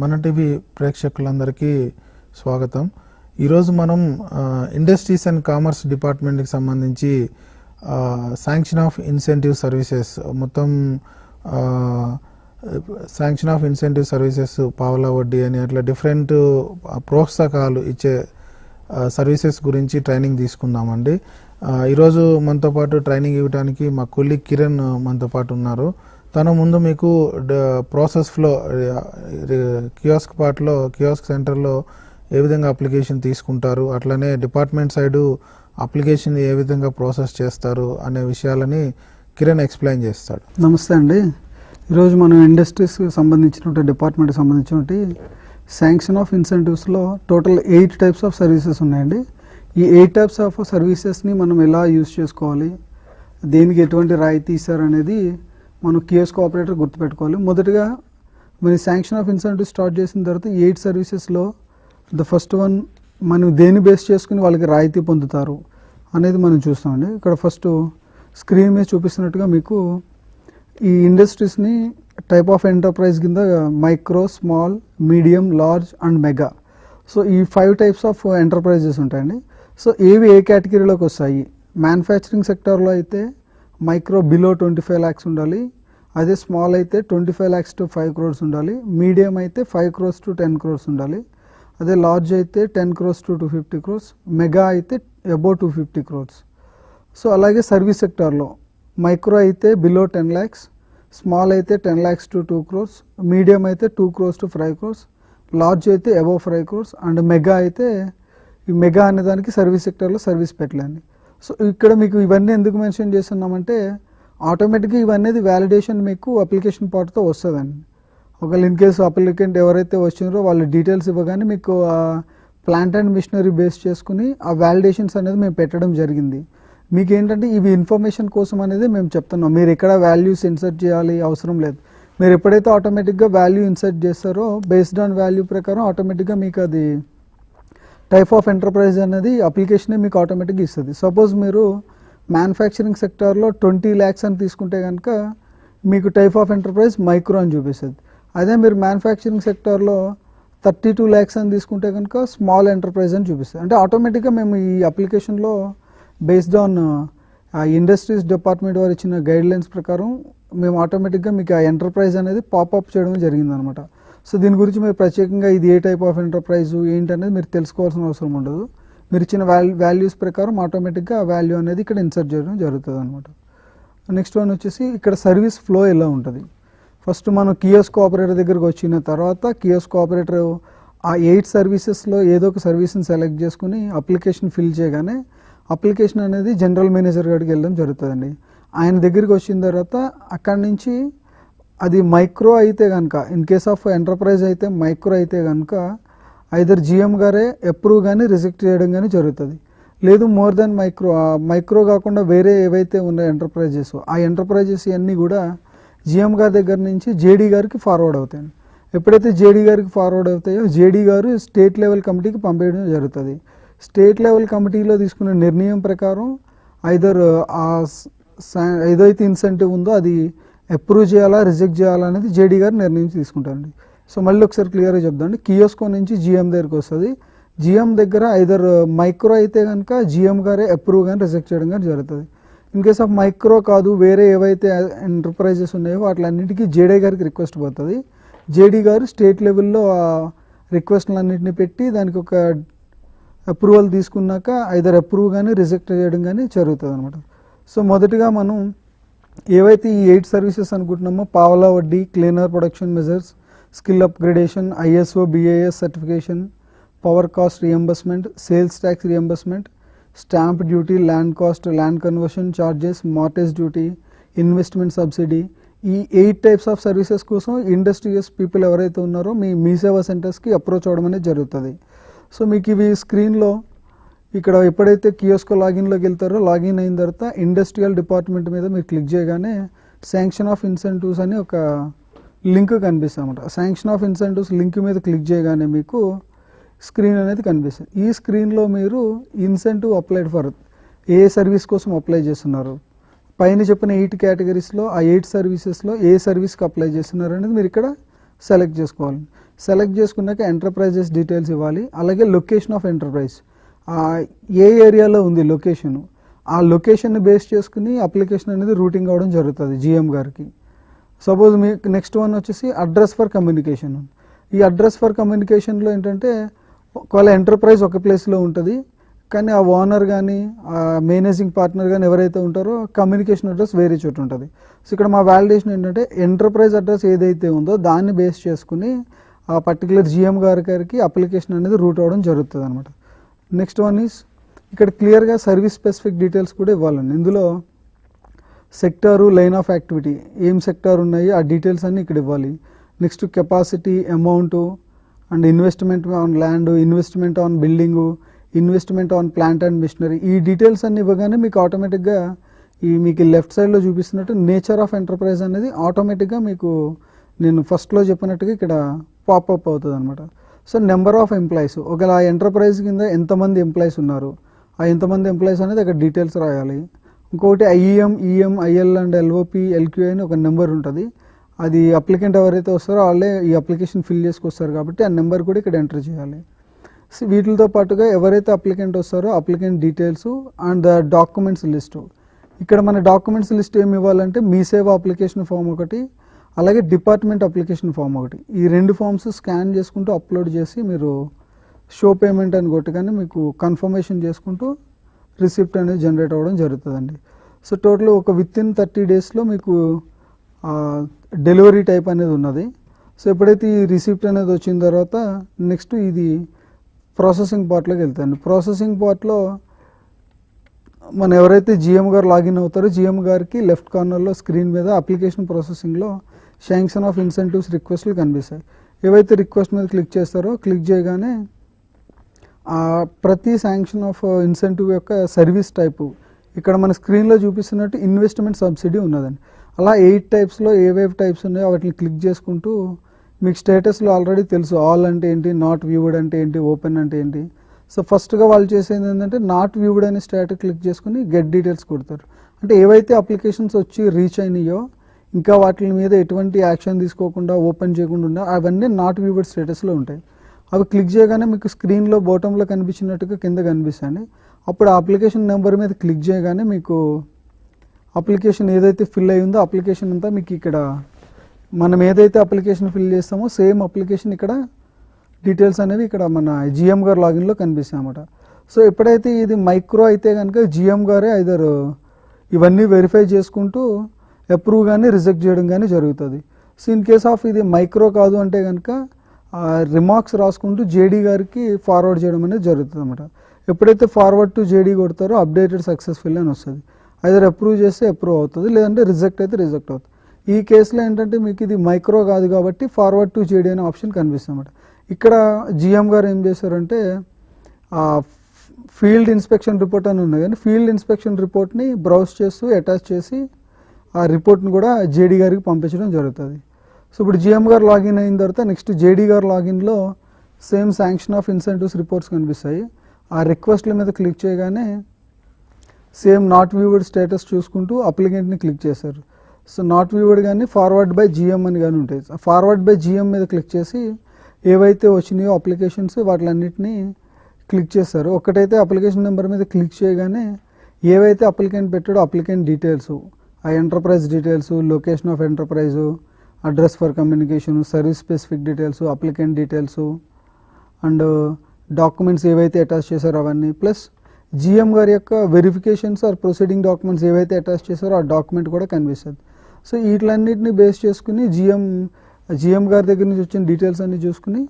మన టీవీ ప్రేక్షకులందరికీ స్వాగతం. ఈరోజు మనం ఇండస్ట్రీస్ అండ్ కామర్స్ డిపార్ట్మెంట్కి సంబంధించి శాంక్షన్ ఆఫ్ ఇన్సెంటివ్ సర్వీసెస్ మొత్తం శాంక్షన్ ఆఫ్ ఇన్సెంటివ్ సర్వీసెస్ పావలా వడ్డీ అని అట్లా డిఫరెంట్ ప్రోత్సాహకాలు ఇచ్చే సర్వీసెస్ గురించి ట్రైనింగ్ తీసుకుందామండి. ఈరోజు మనతో పాటు ట్రైనింగ్ ఇవ్వడానికి మా కొలీగ్ కిరణ్ మనతో పాటు ఉన్నారు. తను ముందు మీకు ప్రాసెస్ ఫ్లో కియోస్క్ పార్ట్లో కియోస్క్ సెంటర్లో ఏ విధంగా అప్లికేషన్ తీసుకుంటారు, అట్లనే డిపార్ట్మెంట్ సైడు అప్లికేషన్ ఏ విధంగా ప్రాసెస్ చేస్తారు అనే విషయాలని కిరణ్ ఎక్స్ప్లెయిన్ చేస్తాడు. నమస్తే అండి. ఈరోజు మనం ఇండస్ట్రీస్కి సంబంధించినటువంటి డిపార్ట్మెంట్కి సంబంధించినటువంటి శాంక్షన్ ఆఫ్ ఇన్సెంటివ్స్లో టోటల్ 8 టైప్స్ ఆఫ్ సర్వీసెస్ ఉన్నాయండి. ఈ 8 టైప్స్ ఆఫ్ సర్వీసెస్ని మనం ఎలా యూజ్ చేసుకోవాలి, దేనికి ఎటువంటి రాయితీ ఇస్తారు అనేది మనం కియోస్క్ ఆపరేటర్ గుర్తుపెట్టుకోవాలి. మొదటగా మన శాంక్షన్ ఆఫ్ ఇన్సెంటివ్ స్టార్ట్ చేసిన తర్వాత 8 సర్వీసెస్లో ద ఫస్ట్ వన్ మనం దేని బేస్ చేసుకుని వాళ్ళకి రాయితీ పొందుతారు అనేది మనం చూస్తామండి. ఇక్కడ ఫస్ట్ స్క్రీన్ మీద చూపిస్తున్నట్టుగా మీకు ఈ ఇండస్ట్రీస్ని టైప్ ఆఫ్ ఎంటర్ప్రైజ్ కింద micro, small, medium, large and mega, so ఈ 5 టైప్స్ ఆఫ్ ఎంటర్ప్రైజెస్ ఉంటాయండి. సో ఏవి ఏ కేటగిరీలోకి వస్తాయి? మ్యానుఫ్యాక్చరింగ్ సెక్టార్లో అయితే మైక్రో బిలో 25 lakhs ఉండాలి, అదే స్మాల్ అయితే 25 lakhs to 5 crores ఉండాలి, మీడియం అయితే 5 crores to 10 crores ఉండాలి, అదే లార్జ్ అయితే 10 crores to 250 crores, మెగా అయితే అబౌవ్ 250 crores. సో అలాగే సర్వీస్ సెక్టార్లో మైక్రో అయితే బిలో 10 lakhs, స్మాల్ అయితే 10 lakhs to 2 crores, మీడియం అయితే 2 crores to 5 crores, లార్జ్ అయితే అబౌవ్ 5 crores అండ్ మెగా అయితే ఈ మెగా అనే దానికి సర్వీస్ సెక్టార్లో సర్వీస్ పెట్టలేండి. సో ఇక్కడ మీకు ఇవన్నీ ఎందుకు మెన్షన్ చేస్తున్నామంటే ఆటోమేటిక్గా ఇవన్నీ వ్యాలిడేషన్ మీకు అప్లికేషన్ పార్ట్తో వస్తుందండి. ఒకవేళ ఇన్ కేసు అప్లికెంట్ ఎవరైతే వచ్చినారో వాళ్ళ డీటెయిల్స్ ఇవ్వగానే మీకు ప్లాంట్ అండ్ మిషనరీ బేస్ చేసుకుని ఆ వ్యాలిడేషన్స్ అనేది మేము పెట్టడం జరిగింది. మీకు ఏంటంటే ఇవి ఇన్ఫర్మేషన్ కోసం అనేది మేము చెప్తున్నాం. మీరు ఎక్కడ వాల్యూస్ ఇన్సర్ట్ చేయాలి అవసరం లేదు. మీరు ఎప్పుడైతే ఆటోమేటిక్గా వాల్యూ ఇన్సర్ట్ చేస్తారో బేస్డ్ ఆన్ వాల్యూ ప్రకారం ఆటోమేటిక్గా మీకు అది టైప్ ఆఫ్ ఎంటర్ప్రైజ్ అనేది అప్లికేషనే మీకు ఆటోమేటిక్గా ఇస్తుంది. సపోజ్ మీరు మ్యానుఫ్యాక్చరింగ్ సెక్టార్లో 20 lakhs అని తీసుకుంటే కనుక మీకు టైప్ ఆఫ్ ఎంటర్ప్రైజ్ మైక్రో అని చూపిస్తుంది. అదే మీరు మ్యానుఫ్యాక్చరింగ్ సెక్టార్లో 32 lakhs అని తీసుకుంటే కనుక స్మాల్ ఎంటర్ప్రైజ్ అని చూపిస్తుంది. అంటే ఆటోమేటిక్గా మేము ఈ అప్లికేషన్లో బేస్డ్ ఆన్ ఇండస్ట్రీస్ డిపార్ట్మెంట్ వారు ఇచ్చిన గైడ్లైన్స్ ప్రకారం మేము ఆటోమేటిక్గా మీకు ఆ ఎంటర్ప్రైజ్ అనేది పాపప్ చేయడం జరిగిందనమాట. సో దీని గురించి మీరు ప్రత్యేకంగా ఇది ఏ టైప్ ఆఫ్ ఎంటర్ప్రైజు ఏంటనేది మీరు తెలుసుకోవాల్సిన అవసరం ఉండదు. మీరు ఇచ్చిన వాల్యూస్ ప్రకారం ఆటోమేటిక్గా ఆ వాల్యూ అనేది ఇక్కడ ఇన్సర్ట్ చేయడం జరుగుతుంది అనమాట. నెక్స్ట్ వన్ వచ్చేసి ఇక్కడ సర్వీస్ ఫ్లో ఎలా ఉంటుంది. ఫస్ట్ మనం కియోస్క్ ఆపరేటర్ దగ్గరకు వచ్చిన తర్వాత కియోస్క్ ఆపరేటర్ ఆ 8 సర్వీసెస్లో ఏదో ఒక సర్వీస్ని సెలెక్ట్ చేసుకుని అప్లికేషన్ ఫిల్ చేయగానే అప్లికేషన్ అనేది జనరల్ మేనేజర్ గారికి వెళ్ళడం జరుగుతుందండి. ఆయన దగ్గరికి వచ్చిన తర్వాత అక్కడి నుంచి అది మైక్రో అయితే కనుక ఇన్ కేస్ ఆఫ్ ఎంటర్ప్రైజ్ అయితే మైక్రో అయితే కనుక ఐదర్ జిఎం గారే అప్రూవ్ కానీ రిజెక్ట్ చేయడం కానీ జరుగుతుంది. లేదు మోర్ దెన్ మైక్రో కాకుండా వేరే ఏవైతే ఉన్నాయో ఎంటర్ప్రైజెస్ ఆ ఎంటర్ప్రైజెస్ ఇవన్నీ కూడా జిఎం గారి దగ్గర నుంచి జేడీ గారికి ఫార్వర్డ్ అవుతాయి. ఎప్పుడైతే జేడీ గారికి ఫార్వర్డ్ అవుతాయో జేడీ గారు స్టేట్ లెవెల్ కమిటీకి పంపేయడం జరుగుతుంది. స్టేట్ లెవెల్ కమిటీలో తీసుకునే నిర్ణయం ప్రకారం ఐదర్ ఏదైతే ఇన్సెంటివ్ ఉందో అది అప్రూవ్ చేయాలా రిజెక్ట్ చేయాలా అనేది జేడీ గారు నిర్ణయం తీసుకుంటారండి. సో మళ్ళీ ఒకసారి క్లియర్గా చెప్తాండి. కియోస్కో నుంచి జిఎం దగ్గరికి వస్తుంది. జిఎం దగ్గర ఐదర్ మైక్రో అయితే కనుక జిఎం గారే అప్రూవ్ కానీ రిజెక్ట్ చేయడం కానీ జరుగుతుంది. ఇన్ కేస్ ఆఫ్ మైక్రో కాదు వేరే ఏవైతే ఎంటర్ప్రైజెస్ ఉన్నాయో వాటిలన్నింటికీ జేడీ గారికి రిక్వెస్ట్ పోతుంది. జేడీ గారు స్టేట్ లెవెల్లో ఆ రిక్వెస్ట్లన్నింటినీ పెట్టి దానికి ఒక అప్రూవల్ తీసుకున్నాక ఐదర్ అప్రూవ్ కానీ రిజెక్ట్ చేయడం కానీ జరుగుతుంది అనమాట. సో మొదటిగా మనం ఏవైతే ఈ 8 సర్వీసెస్ అనుకుంటున్నామో పావలా వడ్డీ, cleaner production measures, skill upgradation, ISO BAS certification, power cost reimbursement, sales tax reimbursement, stamp duty, land cost, land conversion charges, mortgage duty, investment subsidy, ఈ 8 టైప్స్ ఆఫ్ సర్వీసెస్ కోసం ఇండస్ట్రియస్ పీపుల్ ఎవరైతే ఉన్నారో మీ సేవా సెంటర్స్కి approach అవ్వడం అనేది జరుగుతుంది. So మీకు ఇవి స్క్రీన్లో ఇక్కడ ఎప్పుడైతే కియోస్కో లాగిన్లోకి వెళ్తారో లాగిన్ అయిన తర్వాత ఇండస్ట్రియల్ డిపార్ట్మెంట్ మీద మీరు క్లిక్ చేయగానే శాంక్షన్ ఆఫ్ ఇన్సెంటివ్స్ అని ఒక లింక్ కనిపిస్తుంది అన్నమాట. శాంక్షన్ ఆఫ్ ఇన్సెంటివ్స్ లింక్ మీద క్లిక్ చేయగానే మీకు స్క్రీన్ అనేది కనిపిస్తుంది. ఈ స్క్రీన్లో మీరు incentive applied for a service కోసం అప్లై చేస్తున్నారు, పైన చెప్పిన 8 కేటగిరీస్లో ఆ 8 సర్వీసెస్లో ఏ సర్వీస్కి అప్లై చేస్తున్నారు అనేది మీరు ఇక్కడ సెలెక్ట్ చేసుకోవాలి. సెలెక్ట్ చేసుకున్నాక ఎంటర్ప్రైజెస్ డీటెయిల్స్ ఇవ్వాలి. అలాగే లొకేషన్ ఆఫ్ ఎంటర్ప్రైజ్, ఏ ఏరియాలో ఉంది లొకేషన్, ఆ లొకేషన్ని బేస్ చేసుకుని అప్లికేషన్ అనేది రూటింగ్ అవ్వడం జరుగుతుంది జిఎం గారికి. సపోజ్ మీకు నెక్స్ట్ వన్ వచ్చేసి అడ్రస్ ఫర్ కమ్యూనికేషన్. ఈ అడ్రస్ ఫర్ కమ్యూనికేషన్లో ఏంటంటే ఒకవేళ ఎంటర్ప్రైజ్ ఒక ప్లేస్లో ఉంటుంది, కానీ ఆ ఓనర్ కానీ ఆ మేనేజింగ్ పార్ట్నర్ కానీ ఎవరైతే ఉంటారో కమ్యూనికేషన్ అడ్రస్ వేరే చోట ఉంటుంది. సో ఇక్కడ మా వ్యాలిడేషన్ ఏంటంటే ఎంటర్ప్రైజ్ అడ్రస్ ఏదైతే ఉందో దాన్ని బేస్ చేసుకుని ఆ పర్టికులర్ జిఎం గారికి అప్లికేషన్ అనేది రూట్ అవ్వడం జరుగుతుంది అనమాట. నెక్స్ట్ వన్ ఈస్ ఇక్కడ క్లియర్గా సర్వీస్ స్పెసిఫిక్ డీటెయిల్స్ కూడా ఇవ్వాలండి. ఇందులో సెక్టారు, లైన్ ఆఫ్ యాక్టివిటీ, ఏం సెక్టార్ ఉన్నాయి ఆ డీటెయిల్స్ అన్నీ ఇక్కడ ఇవ్వాలి. Next capacity, amount and investment on land, investment on building, investment on plant and machinery, ఈ డీటెయిల్స్ అన్ని ఇవ్వగానే మీకు ఆటోమేటిక్గా మీకు లెఫ్ట్ సైడ్లో చూపిస్తున్నట్టు నేచర్ ఆఫ్ ఎంటర్ప్రైజ్ అనేది ఆటోమేటిక్గా మీకు నేను ఫస్ట్లో చెప్పినట్టుగా ఇక్కడ పాపప్ అవుతుంది అనమాట. సో నెంబర్ ఆఫ్ ఎంప్లాయీస్, ఒకవేళ ఆ ఎంటర్ప్రైజ్ కింద ఎంతమంది ఎంప్లాయీస్ ఉన్నారు, ఆ ఎంతమంది ఎంప్లాయీస్ అనేది అక్కడ డీటెయిల్స్ రాయాలి. ఇంకొకటి IEM, EM, IL and LOP, LQI అని ఒక నెంబర్ ఉంటుంది. అది అప్లికెంట్ ఎవరైతే వస్తారో వాళ్ళే ఈ అప్లికేషన్ ఫిల్ చేసుకొస్తారు కాబట్టి ఆ నెంబర్ కూడా ఇక్కడ ఎంటర్ చేయాలి. వీటితో పాటుగా ఎవరైతే అప్లికెంట్ వస్తారో applicant details and the documents list. ఇక్కడ మన డాక్యుమెంట్స్ లిస్ట్ ఏమి ఇవ్వాలంటే మీ సేవా అప్లికేషన్ ఫామ్ ఒకటి, అలాగే డిపార్ట్మెంట్ అప్లికేషన్ ఫామ్ ఒకటి. ఈ రెండు ఫామ్స్ స్కాన్ చేసుకుంటూ అప్లోడ్ చేసి మీరు షో పేమెంట్ అని కొట్టగానే మీకు కన్ఫర్మేషన్ చేసుకుంటూ రిసిప్ట్ అనేది జనరేట్ అవ్వడం జరుగుతుందండి. సో టోటల్ ఒక విత్ ఇన్ 30 డేస్లో మీకు డెలివరీ టైప్ అనేది ఉన్నది. సో ఎప్పుడైతే ఈ రిసిప్ట్ అనేది వచ్చిన తర్వాత నెక్స్ట్ ఇది ప్రాసెసింగ్ పార్ట్లోకి వెళ్తాయండి. ప్రాసెసింగ్ పార్ట్లో మన ఎవరైతే జిఎం గారు లాగిన్ అవుతారో జిఎం గారికి లెఫ్ట్ కార్నర్లో స్క్రీన్ మీద అప్లికేషన్ ప్రాసెసింగ్లో శాంక్షన్ ఆఫ్ ఇన్సెంటివ్స్ రిక్వెస్ట్లు కనిపిస్తాయి. ఏవైతే రిక్వెస్ట్ మీద క్లిక్ చేస్తారో క్లిక్ చేయగానే ప్రతి శాంక్షన్ ఆఫ్ ఇన్సెంటివ్ యొక్క సర్వీస్ టైపు ఇక్కడ మన స్క్రీన్లో చూపిస్తున్నట్టు ఇన్వెస్ట్మెంట్ సబ్సిడీ ఉన్నదండి. అలా 8 టైప్స్లో ఏవేవి టైప్స్ ఉన్నాయో వాటిని క్లిక్ చేసుకుంటూ మీకు స్టేటస్లో ఆల్రెడీ తెలుసు ఆల్ అంటే ఏంటి, నాట్ వ్యూడ్ అంటే ఏంటి, ఓపెన్ అంటే ఏంటి. సో ఫస్ట్గా వాళ్ళు చేసేది ఏంటంటే నాట్ వ్యూడ్ అనే స్టేటస్ క్లిక్ చేసుకుని గెట్ డీటెయిల్స్ కొడతారు. అంటే ఏవైతే అప్లికేషన్స్ వచ్చి రీచ్ అయినాయో ఇంకా వాటి మీద ఎటువంటి యాక్షన్ తీసుకోకుండా ఓపెన్ చేయకుండా ఉన్నా అవన్నీ నాట్ వ్యూడ్ స్టేటస్లో ఉంటాయి. అవి క్లిక్ చేయగానే మీకు స్క్రీన్లో బాటంలో కనిపించినట్టుగా కింద కనిపిస్తాయండి. అప్పుడు ఆ అప్లికేషన్ నెంబర్ మీద క్లిక్ చేయగానే మీకు అప్లికేషన్ ఏదైతే ఫిల్ అయ్యిందో అప్లికేషన్ అంతా మీకు ఇక్కడ మనం ఏదైతే అప్లికేషన్ ఫిల్ చేస్తామో సేమ్ అప్లికేషన్ ఇక్కడ డీటెయిల్స్ అనేవి ఇక్కడ మన జిఎం గారు లాగిన్లో కనిపిస్తాయి అన్నమాట. సో ఎప్పుడైతే ఇది మైక్రో అయితే కనుక జిఎం గారే ఐదర్ ఇవన్నీ వెరిఫై చేసుకుంటూ అప్రూవ్ కానీ రిజెక్ట్ చేయడం కానీ జరుగుతుంది. సో ఇన్ కేస్ ఆఫ్ ఇది మైక్రో కాదు అంటే కనుక రిమార్క్స్ రాసుకుంటూ జేడీ గారికి ఫార్వర్డ్ చేయడం అనేది జరుగుతుంది అన్నమాట. ఎప్పుడైతే ఫార్వర్డ్ టు జేడీ కొడతారో అప్డేటెడ్ సక్సెస్ఫుల్ అని వస్తుంది. ఐదర్ అప్రూవ్ చేస్తే అప్రూవ్ అవుతుంది, లేదంటే రిజెక్ట్ అయితే రిజెక్ట్ అవుతుంది. ఈ కేసులో ఏంటంటే మీకు ఇది మైక్రో కాదు కాబట్టి ఫార్వర్డ్ టు జేడీ అనే ఆప్షన్ కనిపిస్తుంది అన్నమాట. ఇక్కడ జిఎం గారు ఏం చేశారంటే ఫీల్డ్ ఇన్స్పెక్షన్ రిపోర్ట్ అని ఉంది, కానీ ఫీల్డ్ ఇన్స్పెక్షన్ రిపోర్ట్ని బ్రౌజ్ చేస్తూ అటాచ్ చేసి ఆ రిపోర్ట్ని కూడా జేడీ గారికి పంపించడం జరుగుతుంది. సో ఇప్పుడు జిఎం గారు లాగిన్ అయిన తర్వాత నెక్స్ట్ జేడీ గారు లాగిన్లో same sanction of incentives reports కనిపిస్తాయి. ఆ రిక్వెస్ట్ల మీద క్లిక్ చేయగానే సేమ్ నాట్ వ్యూవర్డ్ స్టేటస్ చూసుకుంటూ అప్లికెంట్ని క్లిక్ చేశారు. సో నాట్ వ్యూవర్డ్ కానీ ఫార్వర్డ్ బై జిఎం అని కానీ ఉంటాయి. ఫార్వర్డ్ బై జిఎం మీద క్లిక్ చేసి ఏవైతే వచ్చినాయో అప్లికేషన్స్ వాటిలన్నింటినీ క్లిక్ చేస్తారు. ఒకటైతే అప్లికేషన్ నెంబర్ మీద క్లిక్ చేయగానే ఏవైతే అప్లికెంట్ పెట్టాడో అప్లికెంట్ డీటెయిల్స్, ఆ enterprise details, location of enterprise, address for communication, service specific details, applicant details and documents ఏవైతే అటాచ్ చేశారో అవన్నీ, ప్లస్ జిఎం గారి యొక్క వెరిఫికేషన్స్ ఆర్ ప్రొసీడింగ్ డాక్యుమెంట్స్ ఏవైతే అటాచ్ చేశారో ఆ డాక్యుమెంట్ కూడా కనిపిస్తుంది. సో వీటిలన్నింటినీ బేస్ చేసుకుని జిఎం గారి దగ్గర నుంచి వచ్చిన డీటెయిల్స్ అన్ని చూసుకుని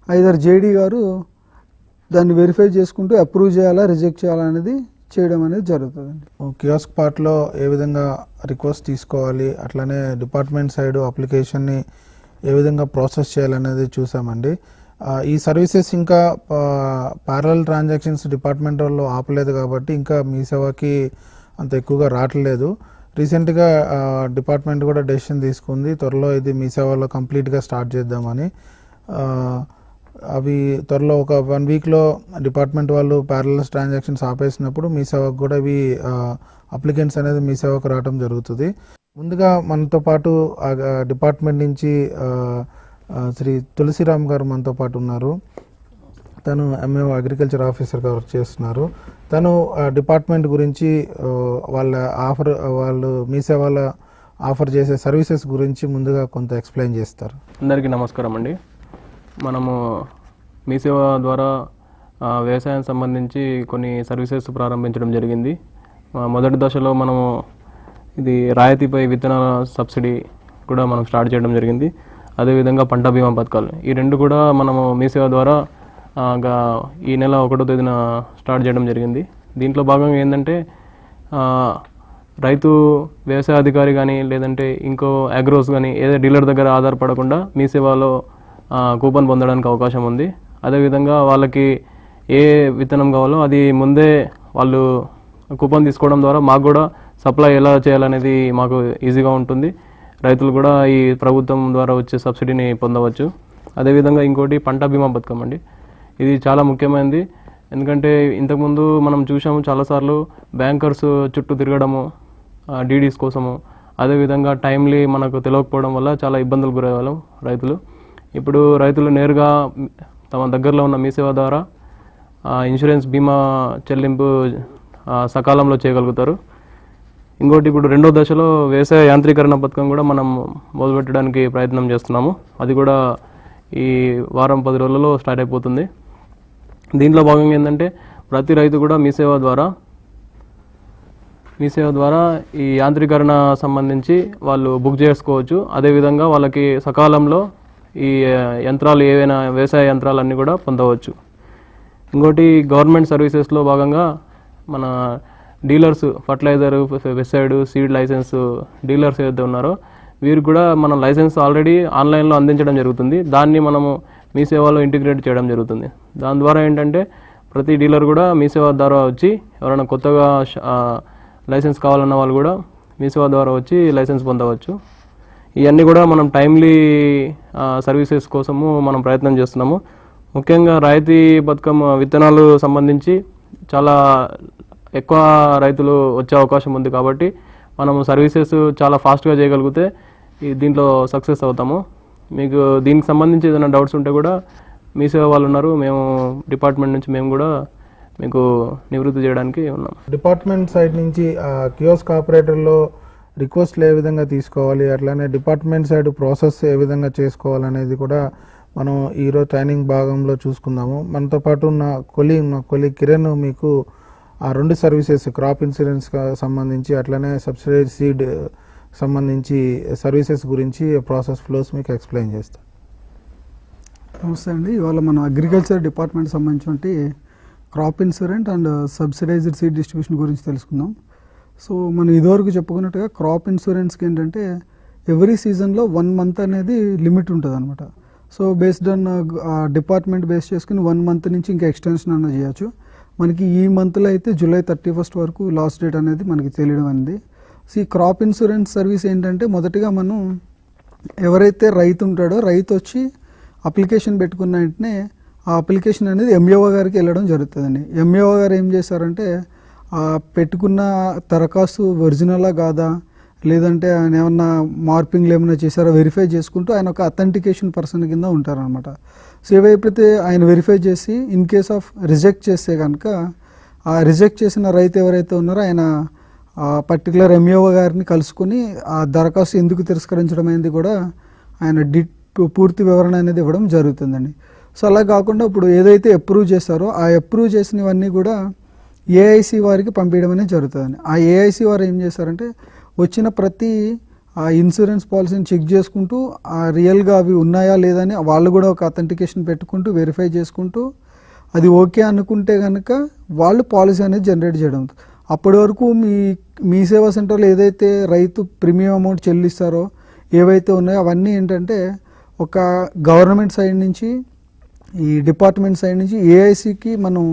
ఐదర్ జేడీ గారు దాన్ని వెరిఫై చేసుకుంటూ అప్రూవ్ చేయాలా రిజెక్ట్ చేయాలా అనేది చేయడం అనేది జరుగుతుందండి. కియాస్క్ పార్ట్లో ఏ విధంగా రిక్వెస్ట్ తీసుకోవాలి, అట్లనే డిపార్ట్మెంట్ సైడ్ అప్లికేషన్ని ఏ విధంగా ప్రాసెస్ చేయాలనేది చూసామండి. ఈ సర్వీసెస్ ఇంకా ప్యారలల్ ట్రాన్సాక్షన్స్ డిపార్ట్మెంట్ వాళ్ళు ఆపలేదు కాబట్టి ఇంకా మీ సేవకి అంత ఎక్కువగా రావట్లేదు. రీసెంట్గా డిపార్ట్మెంట్ కూడా డెసిషన్ తీసుకుంది, త్వరలో ఇది మీ సేవలో కంప్లీట్గా స్టార్ట్ చేద్దామని. అవి త్వరలో ఒక 1 వీక్లో డిపార్ట్మెంట్ వాళ్ళు ప్యారలల్ ట్రాన్సాక్షన్స్ ఆపేసినప్పుడు మీ సేవకు కూడా ఇవి అప్లికెంట్స్ అనేది మీ సేవకు రావడం జరుగుతుంది. ముందుగా మనతో పాటు డిపార్ట్మెంట్ నుంచి శ్రీ తులసిరామ్ గారు మనతో పాటు ఉన్నారు. తను ఎంఏఓ అగ్రికల్చర్ ఆఫీసర్గా వర్క్ చేస్తున్నారు. తను డిపార్ట్మెంట్ గురించి వాళ్ళు మీ సేవల ఆఫర్ చేసే సర్వీసెస్ గురించి ముందుగా కొంత ఎక్స్ప్లెయిన్ చేస్తారు. అందరికీ నమస్కారం అండి. మనము మీ సేవ ద్వారా వ్యవసాయం సంబంధించి కొన్ని సర్వీసెస్ ప్రారంభించడం జరిగింది. మొదటి దశలో మనము ఇది రాయితీపై విత్తనాల సబ్సిడీ కూడా మనం స్టార్ట్ చేయడం జరిగింది. అదేవిధంగా పంట బీమా పథకాలు, ఈ రెండు కూడా మనము మీ సేవ ద్వారా ఈ నెల 1వ తేదీన స్టార్ట్ చేయడం జరిగింది. దీంట్లో భాగంగా ఏంటంటే రైతు వ్యవసాయ అధికారి కానీ లేదంటే ఇంకో అగ్రోస్ కానీ ఏదో డీలర్ దగ్గర ఆధారపడకుండా మీ సేవలో కూపన్ పొందడానికి అవకాశం ఉంది. అదేవిధంగా వాళ్ళకి ఏ విత్తనం కావాలో అది ముందే వాళ్ళు కూపన్ తీసుకోవడం ద్వారా మాకు కూడా సప్లై ఎలా చేయాలనేది మాకు ఈజీగా ఉంటుంది. రైతులు కూడా ఈ ప్రభుత్వం ద్వారా వచ్చే సబ్సిడీని పొందవచ్చు. అదేవిధంగా ఇంకోటి పంట బీమా పథకం అండి. ఇది చాలా ముఖ్యమైనది. ఎందుకంటే ఇంతకుముందు మనం చూసాము చాలాసార్లు బ్యాంకర్స్ చుట్టూ తిరగడము డీడీస్ కోసము, అదేవిధంగా టైమ్లీ మనకు తెలియకపోవడం వల్ల చాలా ఇబ్బందులు గురయ్యేవాళ్ళం రైతులు. ఇప్పుడు రైతులు నేరుగా తమ దగ్గరలో ఉన్న మీ సేవ ద్వారా ఇన్సూరెన్స్ బీమా చెల్లింపు సకాలంలో చేయగలుగుతారు. ఇంకోటి ఇప్పుడు 2వ దశలో వ్యవసాయ యాంత్రీకరణ పథకం కూడా మనం మొదలుపెట్టడానికి ప్రయత్నం చేస్తున్నాము. అది కూడా ఈ వారం 10 రోజులలో స్టార్ట్ అయిపోతుంది. దీంట్లో భాగంగా ఏంటంటే ప్రతి రైతు కూడా మీ సేవ ద్వారా ఈ యాంత్రీకరణ సంబంధించి వాళ్ళు బుక్ చేసుకోవచ్చు. అదేవిధంగా వాళ్ళకి సకాలంలో ఈ యంత్రాలు ఏవైనా వ్యవసాయ యంత్రాలన్నీ కూడా పొందవచ్చు. ఇంకోటి గవర్నమెంట్ సర్వీసెస్లో భాగంగా మన dealers, fertiliser, pesticide, seed licence dealers ఏదైతే ఉన్నారో వీరికి కూడా మనం లైసెన్స్ ఆల్రెడీ ఆన్లైన్లో అందించడం జరుగుతుంది. దాన్ని మనము మీ సేవలో ఇంటిగ్రేట్ చేయడం జరుగుతుంది. దాని ద్వారా ఏంటంటే ప్రతి డీలర్ కూడా మీ సేవ ద్వారా వచ్చి ఎవరైనా కొత్తగా లైసెన్స్ కావాలన్న వాళ్ళు కూడా మీ సేవ ద్వారా వచ్చి లైసెన్స్ పొందవచ్చు. ఇవన్నీ కూడా మనం టైమ్లీ సర్వీసెస్ కోసము మనం ప్రయత్నం చేస్తున్నాము. ముఖ్యంగా రాయితీ పథకం విత్తనాలు సంబంధించి చాలా ఎక్కువ రైతులు వచ్చే అవకాశం ఉంది కాబట్టి మనము సర్వీసెస్ చాలా ఫాస్ట్గా చేయగలిగితే దీంట్లో సక్సెస్ అవుతాము. మీకు దీనికి సంబంధించి ఏదైనా డౌట్స్ ఉంటే కూడా మీ సేవ వాళ్ళు ఉన్నారు, మేము డిపార్ట్మెంట్ నుంచి మేము కూడా మీకు నివృత్తి చేయడానికి ఉన్నాం. డిపార్ట్మెంట్ సైడ్ నుంచి కియోస్క్ ఆపరేటర్లో రిక్వెస్ట్లు ఏ విధంగా తీసుకోవాలి, అట్లానే డిపార్ట్మెంట్ సైడ్ ప్రాసెస్ ఏ విధంగా చేసుకోవాలనేది కూడా మనం ఈరోజు ట్రైనింగ్ భాగంలో చూసుకుందాము. మనతో పాటు ఉన్న కొలీగ్ కిరణ్ మీకు ఆ 2 సర్వీసెస్, క్రాప్ ఇన్సూరెన్స్ సంబంధించి అట్లనే సబ్సిడీ సీడ్ సంబంధించి సర్వీసెస్ గురించి ప్రాసెస్ ఫ్లోస్ మీకు ఎక్స్ప్లెయిన్ చేస్తాను. నమస్తే అండి. ఇవాళ మనం అగ్రికల్చర్ డిపార్ట్మెంట్ సంబంధించి crop insurance and subsidised seed distribution గురించి తెలుసుకుందాం. సో మనం ఇదివరకు చెప్పుకున్నట్టుగా క్రాప్ ఇన్సూరెన్స్కి ఏంటంటే ఎవ్రీ సీజన్లో 1 మంత్ అనేది లిమిట్ ఉంటుంది అనమాట. So based on department base చేసుకుని 1 మంత్ నుంచి ఇంకా ఎక్స్టెన్షన్ అన్న చేయొచ్చు. మనకి ఈ మంత్లో అయితే జూలై 31 వరకు లాస్ట్ డేట్ అనేది మనకి తెలియడం అనేది. సో ఈ క్రాప్ ఇన్సూరెన్స్ సర్వీస్ ఏంటంటే మొదటిగా మనం ఎవరైతే రైతు ఉంటాడో రైతు వచ్చి అప్లికేషన్ పెట్టుకున్న వెంటనే ఆ అప్లికేషన్ అనేది ఎంఏఓ గారికి వెళ్ళడం జరుగుతుందండి. ఎంఏఓ గారు ఏం చేశారంటే పెట్టుకున్న దరఖాస్తు ఒరిజినలా కాదా, లేదంటే ఆయన ఏమన్నా మార్పింగ్లు ఏమైనా చేశారో వెరిఫై చేసుకుంటూ ఆయన ఒక అథెంటికేషన్ పర్సన్ కింద ఉంటారనమాట. సో ఏవైతే ఆయన వెరిఫై చేసి ఇన్ కేస్ ఆఫ్ రిజెక్ట్ చేస్తే కనుక ఆ రిజెక్ట్ చేసిన రైతు ఎవరైతే ఉన్నారో ఆయన పర్టికులర్ ఎంఏఓ గారిని కలుసుకొని ఆ దరఖాస్తు ఎందుకు తిరస్కరించడం అనేది కూడా ఆయన పూర్తి వివరణ అనేది ఇవ్వడం జరుగుతుందండి. సో అలా కాకుండా ఇప్పుడు ఏదైతే అప్రూవ్ చేస్తారో ఆ అప్రూవ్ చేసినవన్నీ కూడా ఏఐసి వారికి పంపించడం అనేది జరుగుతుందండి. ఆ ఏఐసి వారు ఏం చేస్తారంటే వచ్చిన ప్రతి ఆ ఇన్సూరెన్స్ పాలసీని చెక్ చేసుకుంటూ ఆ రియల్గా అవి ఉన్నాయా లేదని వాళ్ళు కూడా ఒక అథెంటికేషన్ పెట్టుకుంటూ వెరిఫై చేసుకుంటూ అది ఓకే అనుకుంటే కనుక వాళ్ళు పాలసీ అనేది జనరేట్ చేయడం. అప్పటి వరకు మీ సేవా సెంటర్లో ఏదైతే రైతు ప్రీమియం అమౌంట్ చెల్లిస్తారో ఏవైతే ఉన్నాయో అవన్నీ ఏంటంటే ఒక గవర్నమెంట్ సైడ్ నుంచి ఈ డిపార్ట్మెంట్ సైడ్ నుంచి ఏఐసికి మనం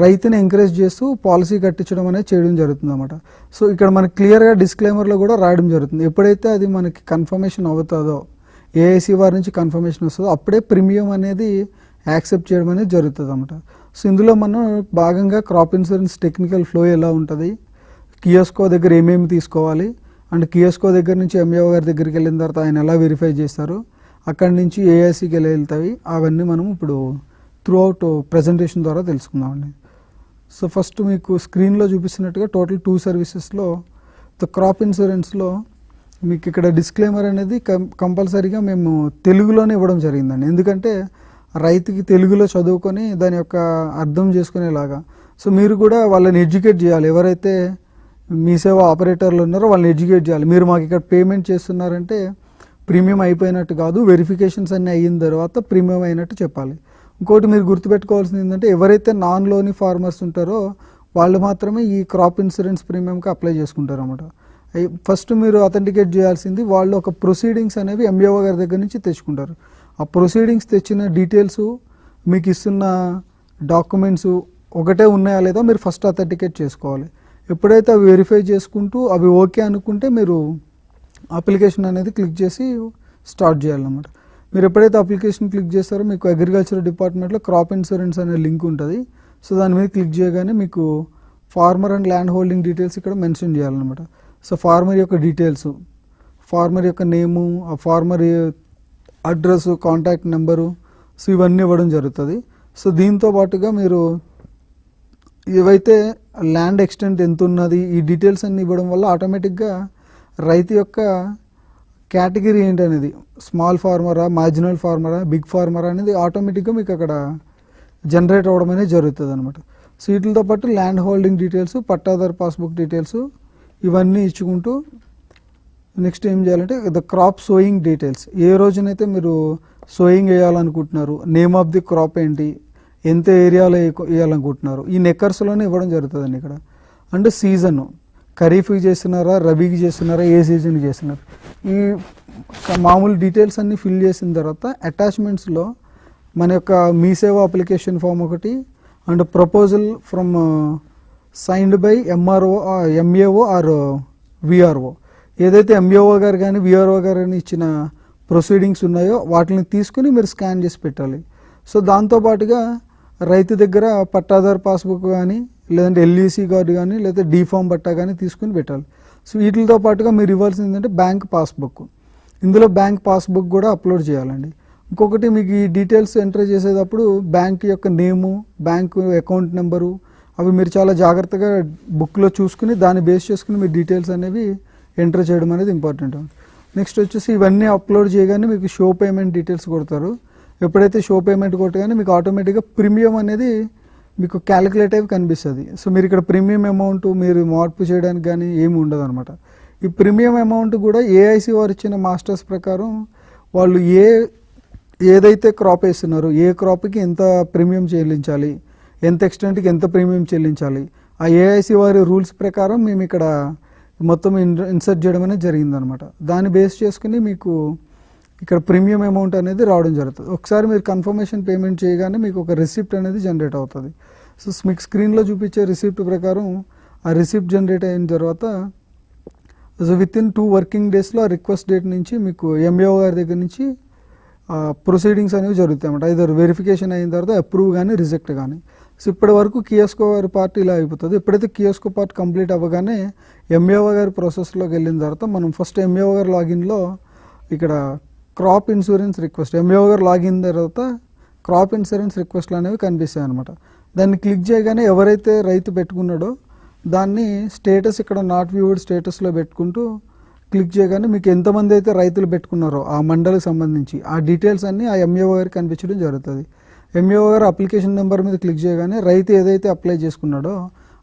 రైతుని ఎంకరేజ్ చేస్తూ పాలసీ కట్టించడం అనేది చేయడం జరుగుతుంది అన్నమాట. సో ఇక్కడ మనకి క్లియర్గా డిస్క్లైమర్లో కూడా రాయడం జరుగుతుంది. ఎప్పుడైతే అది మనకి కన్ఫర్మేషన్ అవుతుందో ఏఐసి వారి నుంచి కన్ఫర్మేషన్ వస్తుందో అప్పుడే ప్రీమియం అనేది యాక్సెప్ట్ చేయడం అనేది జరుగుతుంది అన్నమాట. సో ఇందులో మనం భాగంగా క్రాప్ ఇన్సూరెన్స్ టెక్నికల్ ఫ్లో ఎలా ఉంటుంది, కియోస్కో దగ్గర ఏమేమి తీసుకోవాలి అండ్ కియోస్కో దగ్గర నుంచి ఎంఏఓ గారి దగ్గరికి వెళ్ళిన తర్వాత ఆయన ఎలా వెరిఫై చేస్తారు, అక్కడి నుంచి ఏఐసికి వెళ్తాయి, అవన్నీ మనం ఇప్పుడు త్రూ అవుట్ ప్రజెంటేషన్ ద్వారా తెలుసుకుందామండి. సో ఫస్ట్ మీకు స్క్రీన్లో చూపిస్తున్నట్టుగా టోటల్ 2 సర్వీసెస్లో క్రాప్ ఇన్సూరెన్స్లో మీకు ఇక్కడ డిస్క్లైమర్ అనేది కంపల్సరీగా మేము తెలుగులోనే ఇవ్వడం జరిగిందండి. ఎందుకంటే రైతుకి తెలుగులో చదువుకొని దాని యొక్క అర్థం చేసుకునేలాగా. సో మీరు కూడా వాళ్ళని ఎడ్యుకేట్ చేయాలి. ఎవరైతే మీ సేవ ఆపరేటర్లు ఉన్నారో వాళ్ళని ఎడ్యుకేట్ చేయాలి. మీరు మాకు ఇక్కడ పేమెంట్ చేస్తున్నారంటే ప్రీమియం అయిపోయినట్టు కాదు, వెరిఫికేషన్స్ అన్నీ అయిన తర్వాత ప్రీమియం అయినట్టు చెప్పాలి. ఇంకోటి మీరు గుర్తుపెట్టుకోవాల్సింది ఏంటంటే ఎవరైతే నాన్ లోని ఫార్మర్స్ ఉంటారో వాళ్ళు మాత్రమే ఈ క్రాప్ ఇన్సూరెన్స్ ప్రీమియంకి అప్లై చేసుకుంటారు అన్నమాట. ఫస్ట్ మీరు అథెంటికేట్ చేయాల్సింది వాళ్ళు ఒక ప్రొసీడింగ్స్ అనేవి ఎంఏఓ గారి దగ్గర నుంచి తెచ్చుకుంటారు. ఆ ప్రొసీడింగ్స్ తెచ్చిన డీటెయిల్స్ మీకు ఇస్తున్న డాక్యుమెంట్స్ ఒకటే ఉన్నాయా లేదా మీరు ఫస్ట్ అథెంటికేట్ చేసుకోవాలి. ఎప్పుడైతే అవి వెరిఫై చేసుకుంటూ అవి ఓకే అనుకుంటే మీరు అప్లికేషన్ అనేది క్లిక్ చేసి స్టార్ట్ చేయాలన్నమాట. మీరు ఎప్పుడైతే అప్లికేషన్ క్లిక్ చేస్తారో మీకు అగ్రికల్చర్ డిపార్ట్మెంట్లో క్రాప్ ఇన్సూరెన్స్ అనే లింక్ ఉంటుంది. సో దాని మీద క్లిక్ చేయగానే మీకు farmer and land holding details ఇక్కడ మెన్షన్ చేయాలన్నమాట. సో ఫార్మర్ యొక్క డీటెయిల్స్, ఫార్మర్ యొక్క నేము, ఆ farmer address, contact number, so ఇవన్నీ ఇవ్వడం జరుగుతుంది. సో దీంతో పాటుగా మీరు ఏవైతే ల్యాండ్ ఎక్స్టెంట్ ఎంత ఉన్నది ఈ డీటెయిల్స్ అన్ని ఇవ్వడం వల్ల ఆటోమేటిక్గా రైతు యొక్క కేటగిరీ ఏంటనేది స్మాల్ ఫార్మరా, మార్జినల్ ఫార్మరా, బిగ్ ఫార్మరా అనేది ఆటోమేటిక్గా మీకు అక్కడ జనరేట్ అవ్వడం అనేది జరుగుతుంది అనమాట. సో వీటితో పాటు ల్యాండ్ హోల్డింగ్ డీటెయిల్స్, పట్టాదారు పాస్బుక్ డీటెయిల్స్ ఇవన్నీ ఇచ్చుకుంటూ నెక్స్ట్ ఏం చేయాలంటే ద క్రాప్ సోయింగ్ డీటెయిల్స్, ఏ రోజునైతే మీరు సోయింగ్ వేయాలనుకుంటున్నారు, నేమ్ ఆఫ్ ది క్రాప్ ఏంటి, ఎంత ఏరియాలో వేయాలనుకుంటున్నారు, ఈ నెక్కర్స్లోనే ఇవ్వడం జరుగుతుందండి ఇక్కడ. అండ్ సీజన్, ఖరీఫ్కి చేస్తున్నారా, రబీకి చేస్తున్నారా, ఏ సీజన్కి చేస్తున్నారు, ఈ మామూలు డీటెయిల్స్ అన్నీ ఫిల్ చేసిన తర్వాత అటాచ్మెంట్స్లో మన యొక్క మీ సేవ అప్లికేషన్ ఫామ్ ఒకటి and proposal from signed by MAO or VRO, ఏదైతే ఎంఏఓ గారు కానీ విఆర్ఓ గారు కానీ ఇచ్చిన ప్రొసీడింగ్స్ ఉన్నాయో వాటిని తీసుకుని మీరు స్కాన్ చేసి పెట్టాలి. సో దాంతోపాటుగా రైతు దగ్గర పట్టాదారు పాస్బుక్ కానీ లేదంటే ఎల్ఈసి కార్డు కానీ లేదా డీఫామ్ పట్టా కానీ తీసుకుని పెట్టాలి. సో వీటితో పాటుగా మీరు ఇవ్వాల్సింది ఏంటంటే బ్యాంక్ పాస్బుక్, ఇందులో బ్యాంక్ పాస్బుక్ కూడా అప్లోడ్ చేయాలండి. ఇంకొకటి మీకు ఈ డీటెయిల్స్ ఎంటర్ చేసేటప్పుడు బ్యాంక్ యొక్క నేము, బ్యాంకు అకౌంట్ నెంబరు అవి మీరు చాలా జాగ్రత్తగా బుక్లో చూసుకుని దాన్ని బేస్ చేసుకుని మీ డీటెయిల్స్ అనేవి ఎంటర్ చేయడం అనేది ఇంపార్టెంట్. నెక్స్ట్ వచ్చేసి ఇవన్నీ అప్లోడ్ చేయగానే మీకు షో పేమెంట్ డీటెయిల్స్ కొడతారు. ఎప్పుడైతే షో పేమెంట్ కొట్టగానే మీకు ఆటోమేటిక్గా ప్రీమియం అనేది మీకు క్యాలిక్యులేట్ అయి కనిపిస్తుంది. సో మీరు ఇక్కడ ప్రీమియం అమౌంట్ మీరు మార్పు చేయడానికి కానీ ఏమి ఉండదు అనమాట. ఈ ప్రీమియం అమౌంట్ కూడా ఏఐసి వారు ఇచ్చిన మాస్టర్స్ ప్రకారం వాళ్ళు ఏదైతే క్రాప్ వేస్తున్నారో ఏ క్రాప్కి ఎంత ప్రీమియం చెల్లించాలి, ఎంత ఎక్స్టెంట్కి ఎంత ప్రీమియం చెల్లించాలి, ఆ ఏఐసి వారి రూల్స్ ప్రకారం మేము ఇక్కడ మొత్తం ఇన్సర్ట్ చేయడం అనేది జరిగిందనమాట. దాన్ని బేస్ చేసుకుని మీకు ఇక్కడ ప్రీమియం అమౌంట్ అనేది రావడం జరుగుతుంది. ఒకసారి మీరు కన్ఫర్మేషన్ పేమెంట్ చేయగానే మీకు ఒక రిసిప్ట్ అనేది జనరేట్ అవుతుంది. సో మీకు స్క్రీన్లో చూపించే రిసిప్ట్ ప్రకారం ఆ రిసిప్ట్ జనరేట్ అయిన తర్వాత సో విత్ ఇన్ 2 వర్కింగ్ డేస్లో ఆ రిక్వెస్ట్ డేట్ నుంచి మీకు ఎంఏఓ గారి దగ్గర నుంచి ప్రొసీడింగ్స్ అనేవి జరుగుతాయి అన్నమాట. ఐదర్ వెరిఫికేషన్ అయిన తర్వాత అప్రూవ్ కానీ రిజెక్ట్ కానీ. సో ఇప్పటి వరకు కియోస్కో గారి పార్ట్ ఇలా అయిపోతుంది. ఎప్పుడైతే కియోస్కో పార్ట్ కంప్లీట్ అవ్వగానే ఎంఏఓ గారి ప్రాసెస్లోకి వెళ్ళిన తర్వాత మనం ఫస్ట్ ఎంఏఓ గారి లాగిన్లో ఇక్కడ క్రాప్ ఇన్సూరెన్స్ రిక్వెస్ట్, ఎంఏఓ గారు లాగిన్ తర్వాత క్రాప్ ఇన్సూరెన్స్ రిక్వెస్ట్లు అనేవి కనిపిస్తాయి అనమాట. దాన్ని క్లిక్ చేయగానే ఎవరైతే రైతు పెట్టుకున్నాడో దాన్ని స్టేటస్ ఇక్కడ నాట్ వ్యూడ్ స్టేటస్లో పెట్టుకుంటూ క్లిక్ చేయగానే మీకు ఎంతమంది అయితే రైతులు పెట్టుకున్నారో ఆ మండలికి సంబంధించి ఆ డీటెయిల్స్ అన్నీ ఆ ఎంఏఓ గారికి కనిపించడం జరుగుతుంది. ఎంఏఓ గారు అప్లికేషన్ నెంబర్ మీద క్లిక్ చేయగానే రైతు ఏదైతే అప్లై చేసుకున్నాడో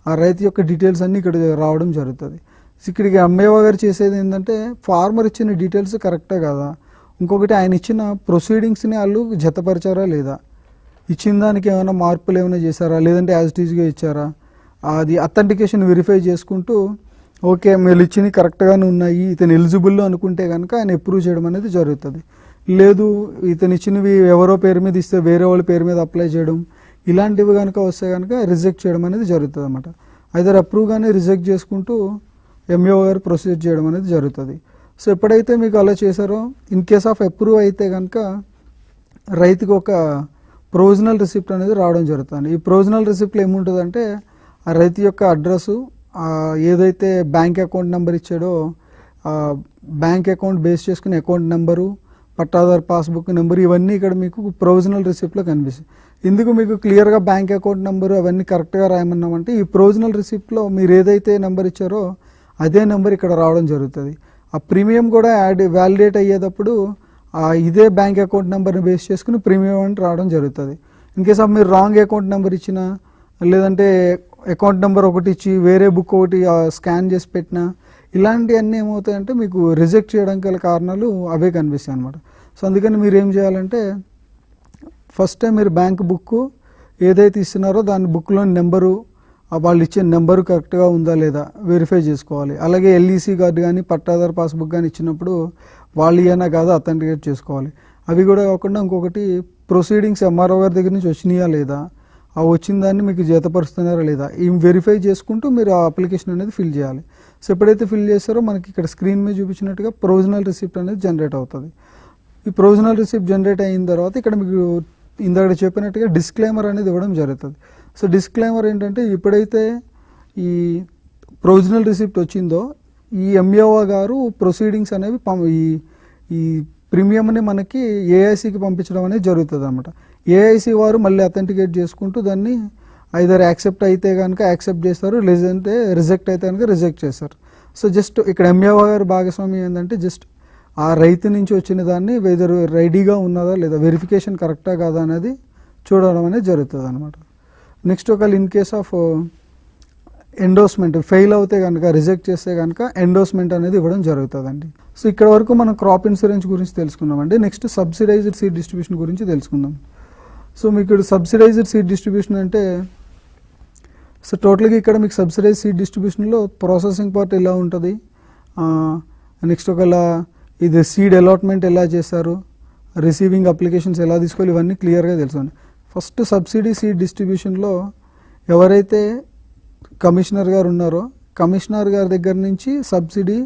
ఆ రైతు యొక్క డీటెయిల్స్ అన్నీ ఇక్కడ రావడం జరుగుతుంది. ఇక్కడికి ఎంఏఓ గారు చేసేది ఏంటంటే ఫార్మర్ ఇచ్చిన డీటెయిల్స్ కరెక్టే కదా, ఇంకొకటి ఆయన ఇచ్చిన ప్రొసీడింగ్స్ని వాళ్ళు జతపరిచారా లేదా, ఇచ్చిన దానికి ఏమైనా మార్పులు ఏమైనా చేశారా లేదంటే యాజ్ ఇట్ ఈజ్గా ఇచ్చారా, అది అథెంటికేషన్ వెరిఫై చేసుకుంటూ ఓకే మీరు ఇచ్చినవి కరెక్ట్గానే ఉన్నాయి, ఇతను ఎలిజిబుల్ అనుకుంటే కనుక ఆయన అప్రూవ్ చేయడం అనేది జరుగుతుంది. లేదు ఇతను ఇచ్చినవి ఎవరో పేరు మీద ఇస్తే వేరే వాళ్ళ పేరు మీద అప్లై చేయడం ఇలాంటివి కనుక వస్తే కనుక రిజెక్ట్ చేయడం అనేది జరుగుతుంది అన్నమాట. ఐదర్ అప్రూవ్ కానీ రిజెక్ట్ చేసుకుంటూ ఎంఏఓ గారు ప్రొసీడ్ చేయడం అనేది జరుగుతుంది. సో ఎప్పుడైతే మీకు అలా చేశారో ఇన్ కేస్ ఆఫ్ అప్రూవ్ అయితే కనుక రైతుకు ఒక ప్రొవిజనల్ రిసిప్ట్ అనేది రావడం జరుగుతుంది. ఈ ప్రొవిజనల్ రిసిప్ట్లో ఏముంటుందంటే ఆ రైతు యొక్క అడ్రస్సు, ఏదైతే బ్యాంక్ అకౌంట్ నెంబర్ ఇచ్చాడో బ్యాంక్ అకౌంట్ బేస్ చేసుకుని అకౌంట్ నెంబరు పట్టాదారు పాస్బుక్ నెంబర్ ఇవన్నీ ఇక్కడ మీకు ప్రొవిజనల్ రిసిప్ట్లో కనిపిస్తాయి. ఎందుకు మీకు క్లియర్గా బ్యాంక్ అకౌంట్ నెంబరు అవన్నీ కరెక్ట్గా రాయమన్నామంటే ఈ ప్రొవిజనల్ రిసిప్ట్లో మీరు ఏదైతే నెంబర్ ఇచ్చారో అదే నెంబర్ ఇక్కడ రావడం జరుగుతుంది. ఆ ప్రీమియం కూడా వ్యాలిడేట్ అయ్యేటప్పుడు ఇదే బ్యాంక్ అకౌంట్ నెంబర్ని బేస్ చేసుకుని ప్రీమియం అని రావడం జరుగుతుంది. ఇన్ కేస్ ఆఫ్ మీరు రాంగ్ అకౌంట్ నెంబర్ ఇచ్చినా లేదంటే అకౌంట్ నెంబర్ ఒకటి ఇచ్చి వేరే బుక్ ఒకటి స్కాన్ చేసి పెట్టినా ఇలాంటివన్నీ ఏమవుతాయంటే మీకు రిజెక్ట్ చేయడానికి గల కారణాలు అవే కనిపిస్తాయి అనమాట. సో అందుకని మీరు ఏం చేయాలంటే ఫస్ట్ టైం మీరు బ్యాంక్ బుక్ ఏదైతే ఇస్తున్నారో దాని బుక్లోని నెంబరు వాళ్ళు ఇచ్చే నెంబరు కరెక్ట్గా ఉందా లేదా వెరిఫై చేసుకోవాలి. అలాగే ఎల్ఈసి కార్డు కానీ పట్టాదారు పాస్బుక్ కానీ ఇచ్చినప్పుడు వాళ్ళు ఏనా కాదా అథెంటికేట్ చేసుకోవాలి. అవి కూడా కాకుండా ఇంకొకటి ప్రొసీడింగ్స్ ఎంఆర్ఓ గారి దగ్గర నుంచి వచ్చినాయా లేదా, ఆ వచ్చిన దాన్ని మీకు జతపరుస్తున్నారా లేదా ఇవి వెరిఫై చేసుకుంటూ మీరు ఆ అప్లికేషన్ అనేది ఫిల్ చేయాలి. సో ఎప్పుడైతే ఫిల్ చేస్తారో మనకి ఇక్కడ స్క్రీన్ మీద చూపించినట్టుగా ప్రొవిజనల్ రిసిప్ట్ అనేది జనరేట్ అవుతుంది. ఈ ప్రొవిజనల్ రిసిప్ట్ జనరేట్ అయిన తర్వాత ఇక్కడ మీకు ఇందాక చెప్పినట్టుగా డిస్క్లైమర్ అనేది ఇవ్వడం జరుగుతుంది. సో డిస్క్లైమర్ ఏంటంటే ఎప్పుడైతే ఈ ప్రొవిజనల్ రిసిప్ట్ వచ్చిందో ఈ ఎంఏఓ గారు ప్రొసీడింగ్స్ అనేవి ఈ ప్రీమియంని మనకి ఏఐసికి పంపించడం అనేది జరుగుతుంది అనమాట. ఏఐసి వారు మళ్ళీ అథెంటికేట్ చేసుకుంటూ దాన్ని ఐదర్ యాక్సెప్ట్ అయితే కనుక యాక్సెప్ట్ చేస్తారు, లేదంటే రిజెక్ట్ అయితే కనుక రిజెక్ట్ చేస్తారు. సో జస్ట్ ఇక్కడ ఎంఏఓ గారి భాగస్వామ్యం ఏంటంటే జస్ట్ ఆ రైతు నుంచి వచ్చిన దాన్ని వెదర్ రెడీగా ఉన్నదా లేదా వెరిఫికేషన్ కరెక్టా కాదా అనేది చూడడం అనేది జరుగుతుంది అనమాట. నెక్స్ట్ ఒకవేళ in case of endowment fail అవుతే కనుక రిజెక్ట్ చేస్తే కనుక ఎండోస్మెంట్ అనేది ఇవ్వడం జరుగుతుందండి. సో ఇక్కడ వరకు మనం క్రాప్ ఇన్సూరెన్స్ గురించి తెలుసుకున్నామండి. నెక్స్ట్ సబ్సిడైజ్డ్ సీడ్ డిస్ట్రిబ్యూషన్ గురించి తెలుసుకుందాం. సో మీకు సబ్సిడైజ్డ్ సీడ్ డిస్ట్రిబ్యూషన్ అంటే సో టోటల్గా ఇక్కడ మీకు సబ్సిడైజ్ సీడ్ డిస్ట్రిబ్యూషన్లో ప్రాసెసింగ్ పార్ట్ ఎలా ఉంటుంది, నెక్స్ట్ ఒకవేళ ఇది సీడ్ అలాట్మెంట్ ఎలా చేస్తారు, రిసీవింగ్ అప్లికేషన్స్ ఎలా తీసుకోవాలి ఇవన్నీ క్లియర్గా తెలుసుకోండి. ఫస్ట్ సబ్సిడీ సీడ్ డిస్ట్రిబ్యూషన్లో ఎవరైతే కమిషనర్ గారు ఉన్నారో కమిషనర్ గారి దగ్గర నుంచి సబ్సిడీ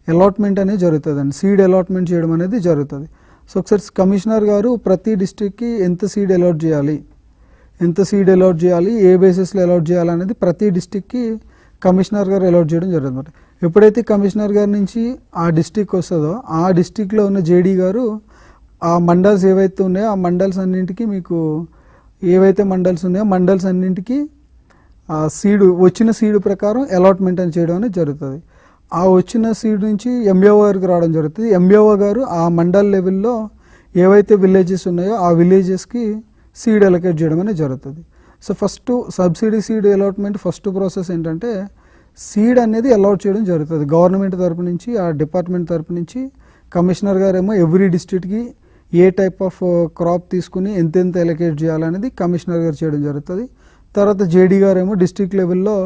అలాట్మెంట్ అనేది జరుగుతుందండి. సీడ్ అలాట్మెంట్ చేయడం అనేది జరుగుతుంది. సో ఒకసారి కమిషనర్ గారు ప్రతి డిస్ట్రిక్ట్కి ఎంత సీడ్ అలాట్ చేయాలి, ఏ బేసిస్లో అలాట్ చేయాలి అనేది ప్రతి డిస్ట్రిక్ట్కి కమిషనర్ గారు అలాట్ చేయడం జరుగుతుంది. ఎప్పుడైతే కమిషనర్ గారి నుంచి ఆ డిస్ట్రిక్ట్ వస్తుందో ఆ డిస్ట్రిక్ట్లో ఉన్న జేడీ గారు ఆ మండల్స్ ఏవైతే ఉన్నాయో ఆ మండల్స్ అన్నింటికి మీకు ఏవైతే మండల్స్ ఉన్నాయో మండల్స్ అన్నింటికి ఆ వచ్చిన సీడ్ ప్రకారం అలాట్మెంట్ అని చేయడం అనేది జరుగుతుంది. ఆ వచ్చిన సీడ్ నుంచి ఎంఏఓ గారికి రావడం జరుగుతుంది. ఎంఏఓ గారు ఆ మండల్ లెవెల్లో ఏవైతే విలేజెస్ ఉన్నాయో ఆ విలేజెస్కి సీడ్ అలొకేట్ చేయడం అనేది జరుగుతుంది. So first subsidy seed allotment first process ఏంటంటే సీడ్ అనేది అలాట్ చేయడం జరుగుతుంది. గవర్నమెంట్ తరపు నుంచి ఆ డిపార్ట్మెంట్ తరపు నుంచి కమిషనర్ గారేమో ఎవ్రీ డిస్ట్రిక్ట్కి ఏ టైప్ ఆఫ్ క్రాప్ తీసుకుని ఎంతెంత అలొకేట్ చేయాలనేది కమిషనర్ గారు చేయడం జరుగుతుంది. తర్వాత జేడీ గారేమో డిస్ట్రిక్ట్ లెవెల్లో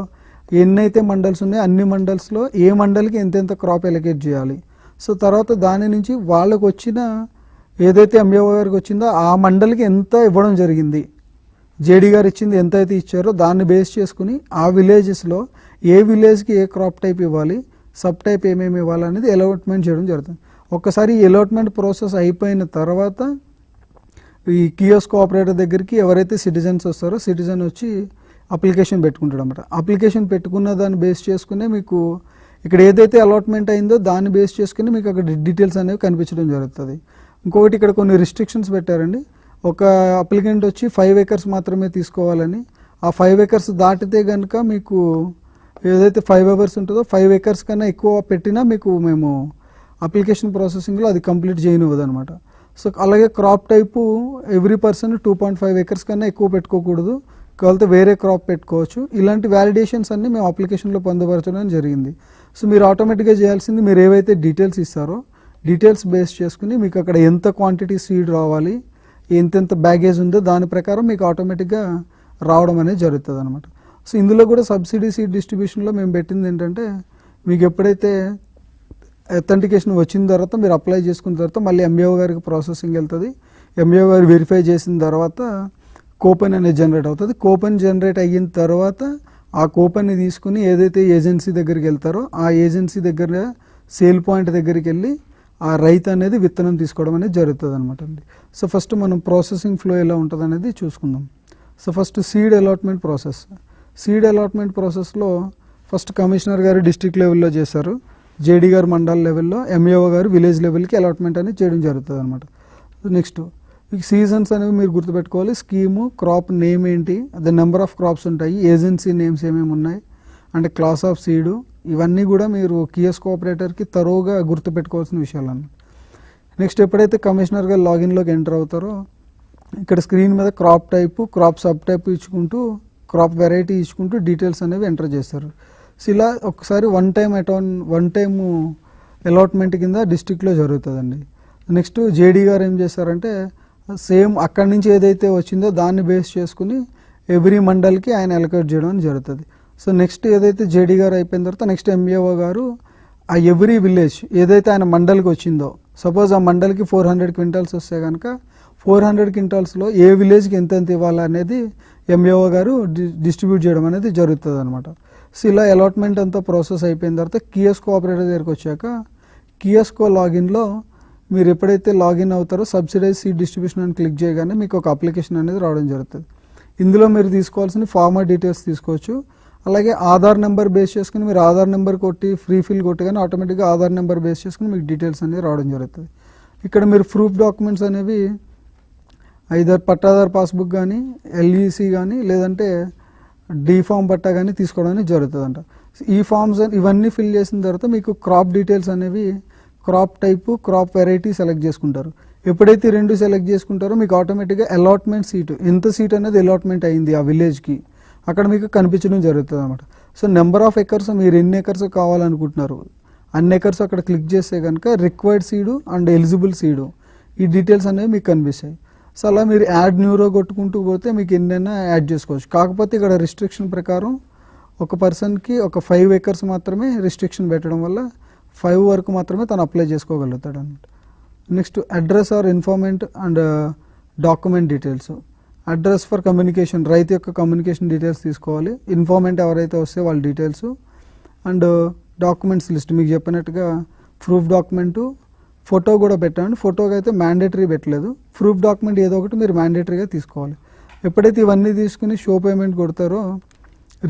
ఎన్నైతే మండల్స్ ఉన్నాయో అన్ని మండల్స్లో ఏ మండల్కి ఎంతెంత క్రాప్ అలొకేట్ చేయాలి. సో తర్వాత దాని నుంచి వాళ్ళకు వచ్చిన ఏదైతే ఎంఏఓ గారికి వచ్చిందో ఆ మండల్కి ఎంత ఇవ్వడం జరిగింది, జేడీ గారు ఇచ్చింది ఎంత అయితే ఇచ్చారో దాన్ని బేస్ చేసుకుని ఆ విలేజెస్లో ఏ విలేజ్కి ఏ క్రాప్ టైప్ ఇవ్వాలి, సబ్ టైప్ ఏమేమి ఇవ్వాలనేది అలాట్మెంట్ చేయడం జరుగుతుంది. ఒక్కసారి ఈ అలాట్మెంట్ ప్రాసెస్ అయిపోయిన తర్వాత ఈ కియోస్క్ ఆపరేటర్ దగ్గరికి ఎవరైతే సిటిజన్స్ వస్తారో సిటిజన్ వచ్చి అప్లికేషన్ పెట్టుకుంటాడు అన్నమాట. అప్లికేషన్ పెట్టుకున్న దాన్ని బేస్ చేసుకునే మీకు ఇక్కడ ఏదైతే అలాట్మెంట్ అయిందో దాన్ని బేస్ చేసుకుని మీకు అక్కడ డీటెయిల్స్ అనేవి కనిపించడం జరుగుతుంది. ఇంకొకటి ఇక్కడ కొన్ని రిస్ట్రిక్షన్స్ పెట్టారండి. ఒక అప్లికెంట్ వచ్చి 5 acres మాత్రమే తీసుకోవాలని, ఆ 5 acres దాటితే కనుక మీకు ఏదైతే 5 hours ఉంటుందో 5 acres కన్నా ఎక్కువ పెట్టినా మీకు మేము అప్లికేషన్ ప్రాసెసింగ్లో అది కంప్లీట్ చేయనివ్వదు అనమాట. సో అలాగే crop type every person 2.5 acres కన్నా ఎక్కువ పెట్టుకోకూడదు, కావాలంటే వేరే క్రాప్ పెట్టుకోవచ్చు. ఇలాంటి వ్యాలిడేషన్స్ అన్నీ మేము అప్లికేషన్లో పొందపరచడం జరిగింది. సో మీరు ఆటోమేటిక్గా చేయాల్సింది మీరు ఏవైతే డీటెయిల్స్ ఇస్తారో డీటెయిల్స్ బేస్ చేసుకుని మీకు అక్కడ ఎంత క్వాంటిటీ సీడ్ రావాలి, ఎంతెంత బ్యాగేజ్ ఉందో దాని ప్రకారం మీకు ఆటోమేటిక్గా రావడం అనేది జరుగుతుంది అనమాట. సో ఇందులో కూడా సబ్సిడీ సీడ్ డిస్ట్రిబ్యూషన్లో మేము పెట్టింది ఏంటంటే మీకు ఎప్పుడైతే అథెంటికేషన్ వచ్చిన తర్వాత మీరు అప్లై చేసుకున్న తర్వాత మళ్ళీ ఎంఏఓ గారికి ప్రాసెసింగ్ వెళ్తుంది. ఎంఏఓ గారు వెరిఫై చేసిన తర్వాత కూపన్ అనేది జనరేట్ అవుతుంది. కూపన్ జనరేట్ అయిన తర్వాత ఆ కూపన్ని తీసుకుని ఏదైతే ఏజెన్సీ దగ్గరికి వెళ్తారో ఆ ఏజెన్సీ దగ్గర సేల్ పాయింట్ దగ్గరికి వెళ్ళి ఆ రైతు అనేది విత్తనం తీసుకోవడం అనేది జరుగుతుంది అనమాట అండి. సో ఫస్ట్ మనం ప్రాసెసింగ్ ఫ్లో ఎలా ఉంటుంది అనేది చూసుకుందాం. So first seed allotment process. Seed allotment ప్రాసెస్లో ఫస్ట్ కమిషనర్ గారు డిస్ట్రిక్ట్ లెవెల్లో చేశారు. జేడీ గారు మండల్ లెవెల్లో, ఎంఏఓ గారు విలేజ్ లెవెల్కి అలాట్మెంట్ అనేది చేయడం జరుగుతుంది అనమాట. నెక్స్ట్ ఈ సీజన్స్ అనేవి మీరు గుర్తుపెట్టుకోవాలి. స్కీము, క్రాప్ నేమ్ ఏంటి, ద నెంబర్ ఆఫ్ క్రాప్స్ ఉంటాయి, ఏజెన్సీ నేమ్స్ ఏమేమి ఉన్నాయి, అంటే క్లాస్ ఆఫ్ సీడు, ఇవన్నీ కూడా మీరు కియోస్క్ ఆపరేటర్కి తరోగా గుర్తుపెట్టుకోవాల్సిన విషయాలు అన్నమాట. నెక్స్ట్ ఎప్పుడైతే కమిషనర్గా లాగిన్లోకి ఎంటర్ అవుతారో ఇక్కడ స్క్రీన్ మీద crop type, crop sub type ఇచ్చుకుంటూ, క్రాప్ వెరైటీ ఇచ్చుకుంటూ డీటెయిల్స్ అనేవి ఎంటర్ చేస్తారు. సో ఇలా ఒకసారి వన్ టైమ్ అలాట్మెంట్ కింద డిస్ట్రిక్ట్లో జరుగుతుందండి. నెక్స్ట్ జేడీ గారు ఏం చేస్తారంటే సేమ్ అక్కడి నుంచి ఏదైతే వచ్చిందో దాన్ని బేస్ చేసుకుని ఎవ్రీ మండల్కి ఆయన అలొకేట్ చేయడం అని జరుగుతుంది. సో నెక్స్ట్ ఏదైతే జేడీ గారు అయిపోయిన తర్వాత నెక్స్ట్ ఎంఏఓ గారు ఆ ఎవ్రీ విలేజ్ ఏదైతే ఆయన మండల్కి వచ్చిందో, సపోజ్ ఆ మండల్కి 400 క్వింటాల్స్ వస్తే కనుక 400 క్వింటాల్స్లో ఏ విలేజ్కి ఎంత ఇవ్వాలనేది ఎంఏఓ గారు డిస్ట్రిబ్యూట్ చేయడం అనేది జరుగుతుంది అనమాట. సో ఇలా అలాట్మెంట్ అంతా ప్రాసెస్ అయిపోయిన తర్వాత కియోస్క్ ఆపరేటర్ దగ్గరికి వచ్చాక కియోస్కో లాగిన్లో మీరు ఎప్పుడైతే లాగిన్ అవుతారో సబ్సిడైజ్ సీడ్ డిస్ట్రిబ్యూషన్ అని క్లిక్ చేయగానే మీకు ఒక అప్లికేషన్ అనేది రావడం జరుగుతుంది. ఇందులో మీరు తీసుకోవాల్సిన ఫార్మర్ డీటెయిల్స్ తీసుకోవచ్చు. అలాగే ఆధార్ నెంబర్ బేస్ చేసుకుని మీరు ఆధార్ నెంబర్ కొట్టి ఫ్రీ ఫిల్ కొట్టగానే ఆటోమేటిక్గా ఆధార్ నెంబర్ బేస్ చేసుకుని మీకు డీటెయిల్స్ అనేవి రావడం జరుగుతుంది. ఇక్కడ మీరు ప్రూఫ్ డాక్యుమెంట్స్ అనేవి ఐదర్ పట్టాదార్ పాస్బుక్ కానీ, ఎల్ఈసి కానీ, లేదంటే డీ ఫామ్ పట్టా కానీ తీసుకోవడానికి జరుగుతుందంట. ఈ ఫామ్స్ ఇవన్నీ ఫిల్ చేసిన తర్వాత మీకు క్రాప్ డీటెయిల్స్ అనేవి crop type, crop variety select చేసుకుంటారు. ఎప్పుడైతే రెండు సెలెక్ట్ చేసుకుంటారో మీకు ఆటోమేటిక్గా అలాట్మెంట్ సీటు, ఎంత సీట్ అనేది అలాట్మెంట్ అయింది ఆ విలేజ్కి అక్కడ మీకు కనిపించడం జరుగుతుంది అనమాట. సో నెంబర్ ఆఫ్ ఎకర్స్ మీరు ఎన్ని ఎకర్స్ కావాలనుకుంటున్నారు అన్ని ఎకర్స్ అక్కడ క్లిక్ చేస్తే కనుక required seed and eligible seed ఈ డీటెయిల్స్ అనేవి మీకు కనిపిస్తాయి. సో అలా మీరు యాడ్ న్యూరో కొట్టుకుంటూ పోతే మీకు ఎన్నైనా యాడ్ చేసుకోవచ్చు. కాకపోతే ఇక్కడ రిస్ట్రిక్షన్ ప్రకారం ఒక పర్సన్కి ఒక 5 ఎకర్స్ మాత్రమే రిస్ట్రిక్షన్ పెట్టడం వల్ల 5 వరకు మాత్రమే తను అప్లై చేసుకోగలుగుతాడు అనమాట. Next address or informant and document details. Address for communication, రైతు యొక్క కమ్యూనికేషన్ డీటెయిల్స్ తీసుకోవాలి. ఇన్ఫార్మెంట్ ఎవరైతే వస్తే వాళ్ళ డీటెయిల్స్ అండ్ డాక్యుమెంట్స్ లిస్ట్ మీకు చెప్పినట్టుగా ప్రూఫ్ డాక్యుమెంటు, ఫోటో కూడా పెట్టండి. ఫోటోకి అయితే మ్యాండేటరీ పెట్టలేదు, ప్రూఫ్ డాక్యుమెంట్ ఏదో ఒకటి మీరు మ్యాండేటరీగా తీసుకోవాలి. ఎప్పుడైతే ఇవన్నీ తీసుకుని షో పేమెంట్ కొడతారో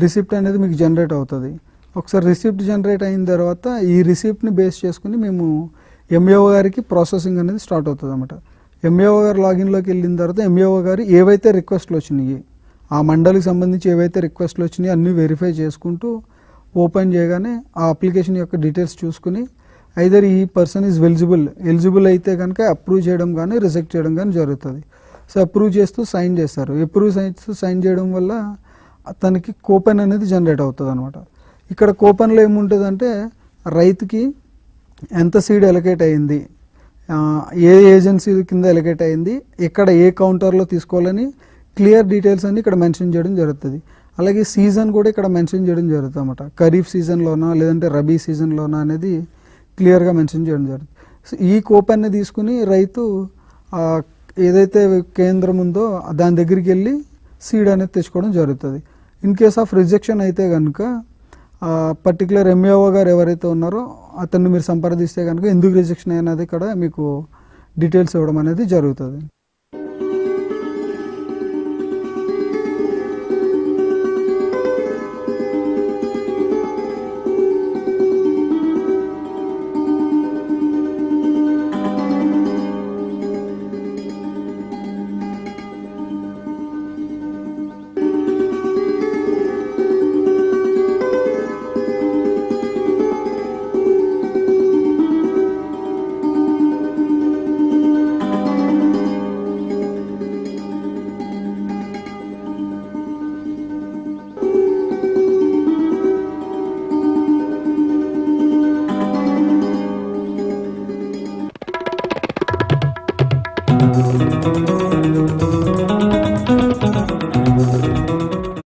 రిసిప్ట్ అనేది మీకు జనరేట్ అవుతుంది. ఒకసారి రిసిప్ట్ జనరేట్ అయిన తర్వాత ఈ రిసిప్ట్ని బేస్ చేసుకుని మేము ఎంఏఓ గారికి ప్రాసెసింగ్ అనేది స్టార్ట్ అవుతుంది అన్నమాట. ఎంఏఓ గారు లాగిన్లోకి వెళ్ళిన తర్వాత ఎంఏఓ గారు ఏవైతే రిక్వెస్ట్లు వచ్చినాయి ఆ మండలికి సంబంధించి ఏవైతే రిక్వెస్ట్లు వచ్చినాయి అన్నీ వెరిఫై చేసుకుంటూ ఓపెన్ చేయగానే ఆ అప్లికేషన్ యొక్క డీటెయిల్స్ చూసుకుని ఐదర్ ఈ పర్సన్ ఈజ్ ఎలిజిబుల్ అయితే కనుక అప్రూవ్ చేయడం కానీ రిజెక్ట్ చేయడం కానీ జరుగుతుంది. సో అప్రూవ్ చేస్తూ సైన్ చేస్తారు. అప్రూవ్ చేస్తూ సైన్ చేయడం వల్ల తనకి కూపన్ అనేది జనరేట్ అవుతుంది అనమాట. ఇక్కడ కూపన్లో ఏముంటుందంటే రైతుకి ఎంత సీడ్ ఎలకేట్ అయింది, ఏ ఏజెన్సీ కింద ఎలకేట్ అయింది, ఎక్కడ ఏ కౌంటర్లో తీసుకోవాలని క్లియర్ డీటెయిల్స్ అన్ని ఇక్కడ మెన్షన్ చేయడం జరుగుతుంది. అలాగే సీజన్ కూడా ఇక్కడ మెన్షన్ చేయడం జరుగుతుంది అన్నమాట. ఖరీఫ్ సీజన్లోనా లేదంటే రబీ సీజన్లోనా అనేది క్లియర్గా మెన్షన్ చేయడం జరుగుతుంది. సో ఈ కూపన్ని తీసుకుని రైతు ఏదైతే కేంద్రం ఉందో దాని దగ్గరికి వెళ్ళి సీడ్ అనేది తెచ్చుకోవడం జరుగుతుంది. ఇన్ కేస్ ఆఫ్ రిజెక్షన్ అయితే కనుక పర్టికులర్ ఎంఏఓ గారు ఎవరైతే ఉన్నారో అతన్ని మీరు సంప్రదిస్తే కనుక ఎందుకు రిజెక్షన్ అయినది ఇక్కడ మీకు డీటెయిల్స్ ఇవ్వడం అనేది జరుగుతుంది.